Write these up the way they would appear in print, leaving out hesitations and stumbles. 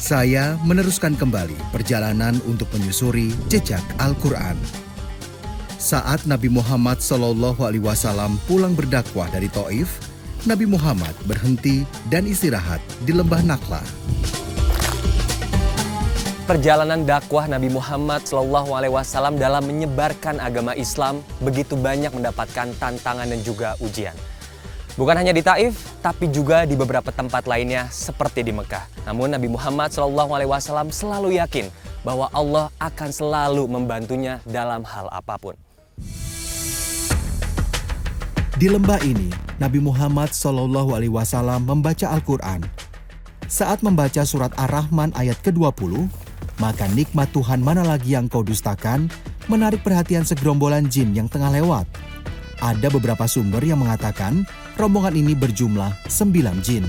Saya meneruskan kembali perjalanan untuk menyusuri jejak Al-Quran. Saat Nabi Muhammad SAW pulang berdakwah dari Taif, Nabi Muhammad berhenti dan istirahat di lembah Nakhla. Perjalanan dakwah Nabi Muhammad SAW dalam menyebarkan agama Islam begitu banyak mendapatkan tantangan dan juga ujian. Bukan hanya di Taif, tapi juga di beberapa tempat lainnya seperti di Mekah. Namun Nabi Muhammad SAW selalu yakin bahwa Allah akan selalu membantunya dalam hal apapun. Di lembah ini, Nabi Muhammad SAW membaca Al-Quran. Saat membaca surat Ar-Rahman ayat ke-20, maka nikmat Tuhan mana lagi yang kau dustakan, menarik perhatian segerombolan jin yang tengah lewat. Ada beberapa sumber yang mengatakan rombongan ini berjumlah 9 jin.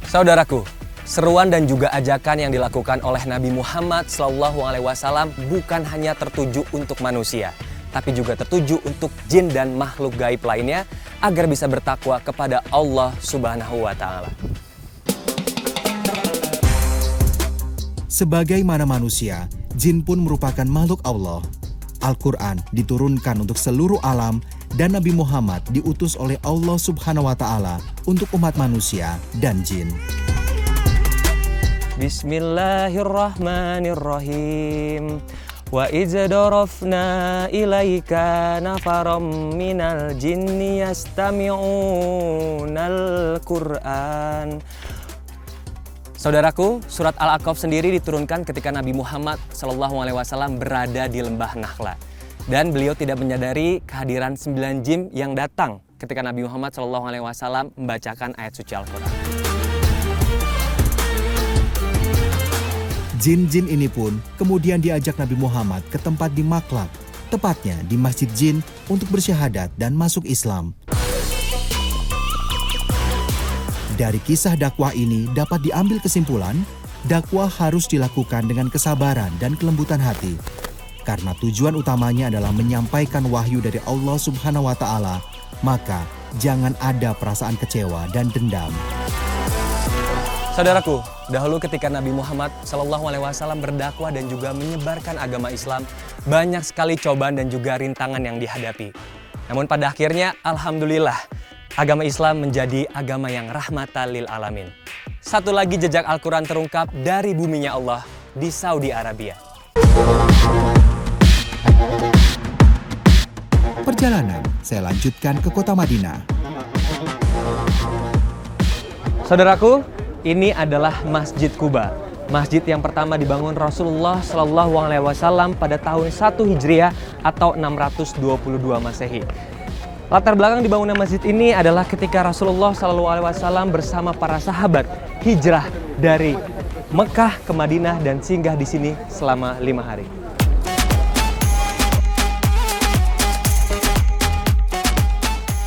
Saudaraku, seruan dan juga ajakan yang dilakukan oleh Nabi Muhammad SAW bukan hanya tertuju untuk manusia, tapi juga tertuju untuk jin dan makhluk gaib lainnya agar bisa bertakwa kepada Allah Subhanahu wa Ta'ala. Sebagaimana manusia, jin pun merupakan makhluk Allah. Al-Quran diturunkan untuk seluruh alam dan Nabi Muhammad diutus oleh Allah Subhanahu wa Ta'ala untuk umat manusia dan jin. Bismillahirrahmanirrahim. Wa izdarafna ilaika nafaram minal jinni yastami'unal Qur'an. Saudaraku, surat Al-A'qaf sendiri diturunkan ketika Nabi Muhammad SAW berada di lembah Nakhla. Dan beliau tidak menyadari kehadiran 9 jin yang datang ketika Nabi Muhammad SAW membacakan ayat suci Al-Quran. Jin-jin ini pun kemudian diajak Nabi Muhammad ke tempat di Maklak, tepatnya di Masjid Jin untuk bersyahadat dan masuk Islam. Dari kisah dakwah ini dapat diambil kesimpulan, dakwah harus dilakukan dengan kesabaran dan kelembutan hati. Karena tujuan utamanya adalah menyampaikan wahyu dari Allah Subhanahu wa Ta'ala, maka jangan ada perasaan kecewa dan dendam. Saudaraku, dahulu ketika Nabi Muhammad SAW berdakwah dan juga menyebarkan agama Islam, banyak sekali cobaan dan juga rintangan yang dihadapi. Namun pada akhirnya, alhamdulillah, agama Islam menjadi agama yang rahmatan lil alamin. Satu lagi jejak Al-Quran terungkap dari buminya Allah di Saudi Arabia. Perjalanan saya lanjutkan ke kota Madinah. Saudaraku, ini adalah Masjid Quba. Masjid yang pertama dibangun Rasulullah SAW pada tahun 1 Hijriah atau 622 Masehi. Latar belakang dibangunnya masjid ini adalah ketika Rasulullah SAW bersama para sahabat hijrah dari Mekah ke Madinah dan singgah di sini selama 5 hari.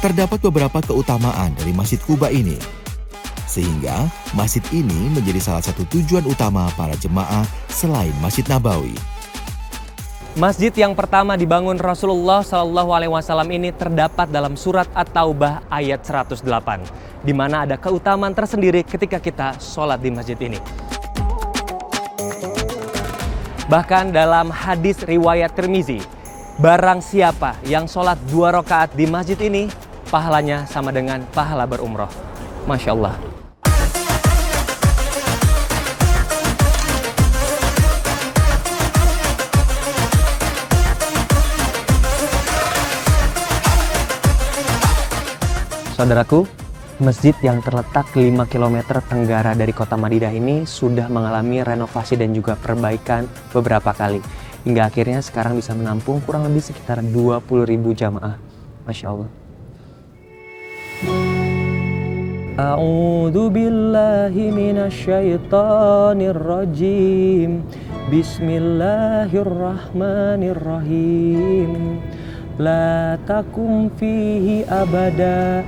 Terdapat beberapa keutamaan dari Masjid Quba ini, sehingga masjid ini menjadi salah satu tujuan utama para jemaah selain Masjid Nabawi. Masjid yang pertama dibangun Rasulullah SAW ini terdapat dalam surat At-Taubah ayat 108, di mana ada keutamaan tersendiri ketika kita sholat di masjid ini. Bahkan dalam hadis riwayat Tirmizi, barang siapa yang sholat 2 rakaat di masjid ini, pahalanya sama dengan pahala berumroh. Masya Allah. Saudaraku, masjid yang terletak 5 km tenggara dari kota Madinah ini sudah mengalami renovasi dan juga perbaikan beberapa kali. Hingga akhirnya sekarang bisa menampung kurang lebih sekitar 20.000 jamaah. Masya Allah. A'udzu billahi minasyaitonir rajim. Bismillahirrahmanirrahim. La takum fihi abada.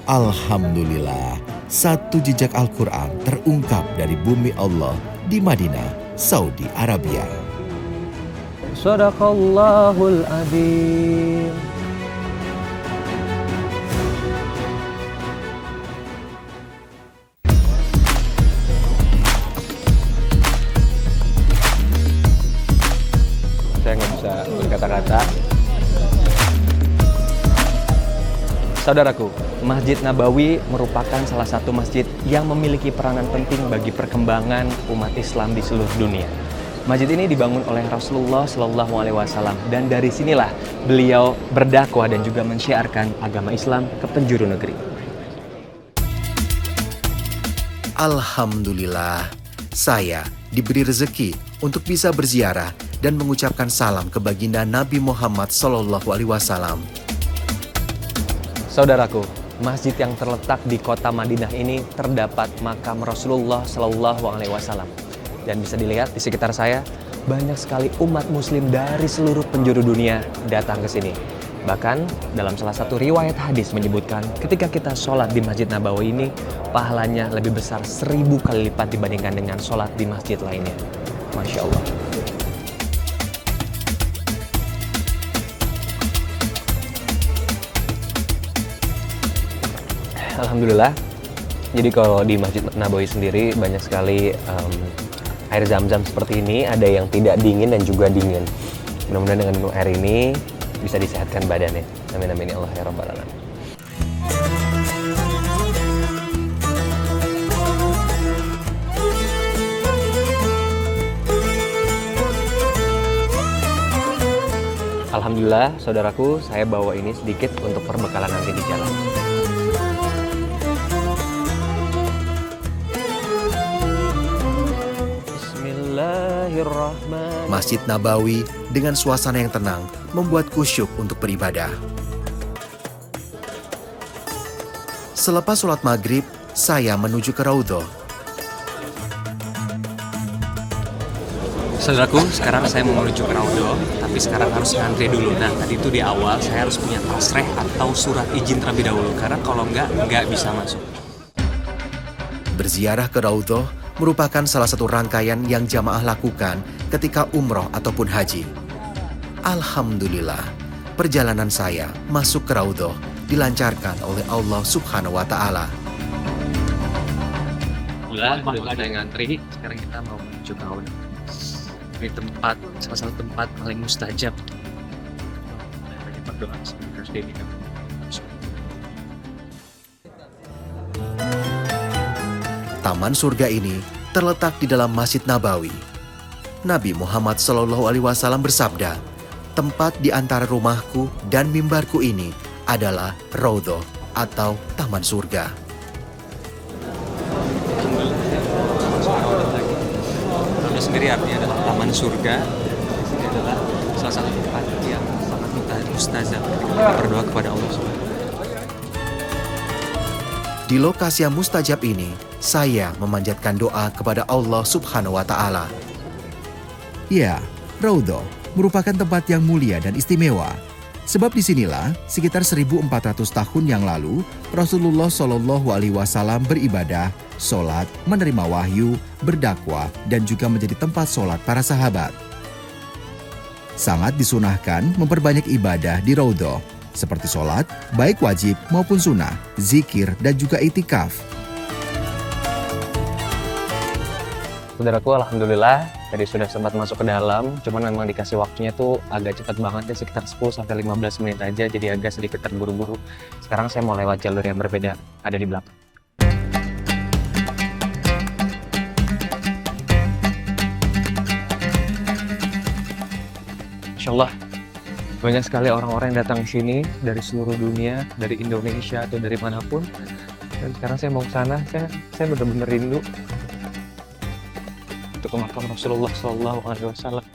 Alhamdulillah, satu jejak Al-Quran terungkap dari bumi Allah di Madinah, Saudi Arabia. Shadaqallahul adzim. berkata-kata. Saudaraku, Masjid Nabawi merupakan salah satu masjid yang memiliki peranan penting bagi perkembangan umat Islam di seluruh dunia. Masjid ini dibangun oleh Rasulullah Shallallahu Alaihi Wasallam dan dari sinilah beliau berdakwah dan juga mensyiarkan agama Islam ke penjuru negeri. Alhamdulillah, saya diberi rezeki untuk bisa berziarah dan mengucapkan salam ke baginda Nabi Muhammad Shallallahu Alaihi Wasallam. Saudaraku, masjid yang terletak di kota Madinah ini terdapat makam Rasulullah Shallallahu Alaihi Wasallam. Dan bisa dilihat di sekitar saya, banyak sekali umat muslim dari seluruh penjuru dunia datang ke sini. Bahkan dalam salah satu riwayat hadis menyebutkan ketika kita sholat di Masjid Nabawi ini, pahalanya lebih besar 1000 kali lipat dibandingkan dengan sholat di masjid lainnya. Masya Allah. Alhamdulillah. Jadi kalau di Masjid Nabawi sendiri banyak sekali air zam-zam seperti ini. Ada yang tidak dingin dan juga dingin. Mudah-mudahan dengan minum air ini bisa disehatkan badannya. Amin amin ya Allah ya Rabbal alamin. Alhamdulillah, saudaraku, saya bawa ini sedikit untuk perbekalan nanti di jalan. Masjid Nabawi dengan suasana yang tenang membuat kusyuk untuk beribadah. Selepas sholat maghrib, saya menuju ke Raudhah. Saudaraku, sekarang saya mau menuju ke Raudhah, tapi sekarang harus ngantri dulu. Nah, tadi itu di awal saya harus punya tasreh atau surat izin terlebih dahulu, karena kalau nggak bisa masuk. Berziarah ke Raudhah merupakan salah satu rangkaian yang jamaah lakukan ketika umroh ataupun haji. Alhamdulillah, perjalanan saya masuk ke Raudhah dilancarkan oleh Allah Subhanahu wa Ta'ala. Udah saya ngantri, sekarang kita mau menuju ke Raudhah. Ini salah satu tempat paling mustajab. Banyak berdoa semoga diberikan. Taman surga ini terletak di dalam Masjid Nabawi. Nabi Muhammad SAW bersabda, tempat di antara rumahku dan mimbarku ini adalah Raudhah atau Taman Surga. Raudhah sendiri artinya adalah Taman Surga. Di sini adalah salah satu tempat yang sangat mustajab ketika kita berdoa kepada Allah SWT. Di lokasi yang mustajab ini, saya memanjatkan doa kepada Allah Subhanahu wa Ta'ala. Ya, Raudhah merupakan tempat yang mulia dan istimewa. Sebab disinilah sekitar 1400 tahun yang lalu Rasulullah Shallallahu Alaihi Wasallam beribadah, sholat, menerima wahyu, berdakwah, dan juga menjadi tempat sholat para sahabat. Sangat disunahkan memperbanyak ibadah di Raudhah, seperti sholat, baik wajib maupun sunnah, zikir, dan juga itikaf. Saudaraku, alhamdulillah tadi sudah sempat masuk ke dalam, cuman memang dikasih waktunya tuh agak cepat banget ya, sekitar 10-15 menit aja, jadi agak sedikit terburu-buru. Sekarang saya mau lewat jalur yang berbeda, ada di belakang. Insyaallah banyak sekali orang-orang yang datang ke sini dari seluruh dunia, dari Indonesia atau dari manapun. Dan sekarang saya mau ke sana, saya benar-benar rindu untuk ke makam Rasulullah Shallallahu Alaihi Wasallam.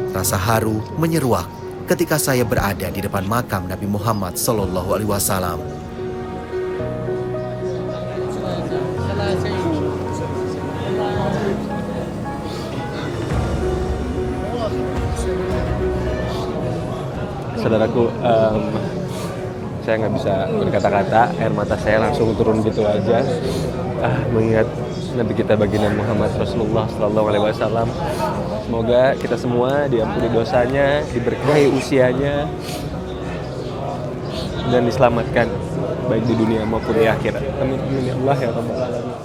Rasa haru menyeruak ketika saya berada di depan makam Nabi Muhammad Shallallahu Alaihi Wasallam. Saudaraku, saya nggak bisa berkata-kata, air mata saya langsung turun gitu aja. Mengingat Nabi kita baginda Muhammad Rasulullah Sallallahu Alaihi Wasallam. Semoga kita semua diampuni dosanya, diberkahi usianya, dan diselamatkan baik di dunia maupun di akhirat. Amin amin ya Allah ya Rabbal alamin.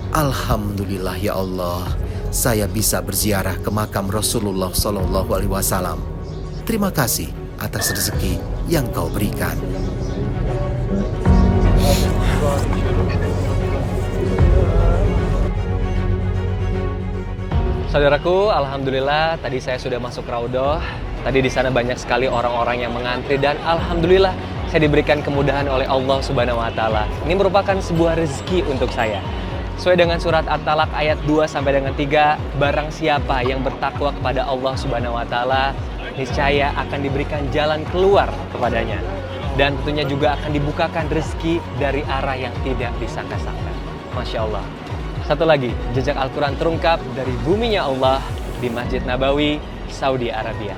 Alhamdulillah ya Allah, saya bisa berziarah ke makam Rasulullah Shallallahu Alaihi Wasallam. Terima kasih atas rezeki yang kau berikan. Saudaraku, alhamdulillah tadi saya sudah masuk Raudhah. Tadi di sana banyak sekali orang-orang yang mengantri dan alhamdulillah saya diberikan kemudahan oleh Allah Subhanahu wa taala. Ini merupakan sebuah rezeki untuk saya. Sesuai dengan surat At-Talaq ayat 2 sampai dengan 3, barang siapa yang bertakwa kepada Allah Subhanahu wa taala, niscaya akan diberikan jalan keluar kepadanya. Dan tentunya juga akan dibukakan rezeki dari arah yang tidak disangka-sangka. Masya Allah. Satu lagi, jejak Al-Quran terungkap dari buminya Allah di Masjid Nabawi, Saudi Arabia.